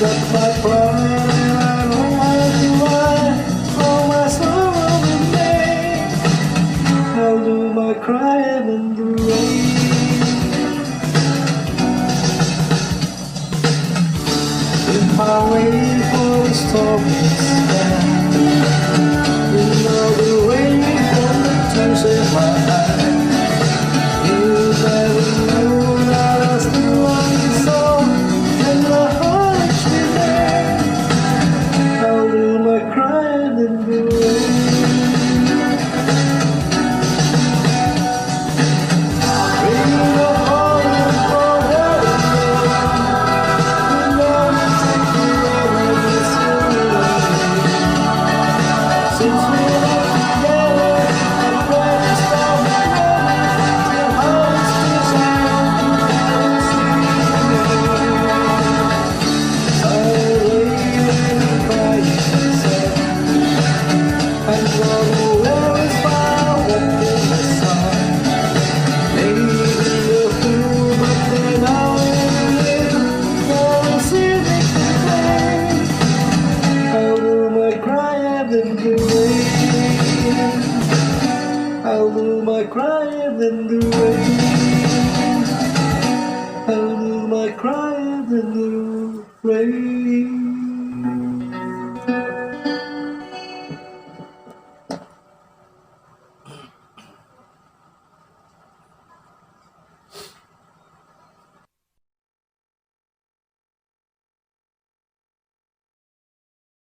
up my pride, oh my pride, all my sorrow remains. I'll do my crying in the rain. If I wait for the storm is down, you know the rain from the tears in my eyes. You never know that I still love you so, and my heart's been there. I'll do my crying in the rain. Bring your heart and pour out of love. You know you take me away, it's away. Since we are together, I pray to stop my love till hearts I lay and cry myself, and all the world is found in the sun. Maybe you're a fool, but then I'll live. I'll see me today. I'll do my crying in the rain. I'll do my crying in the rain. I'll do my crying in the rain.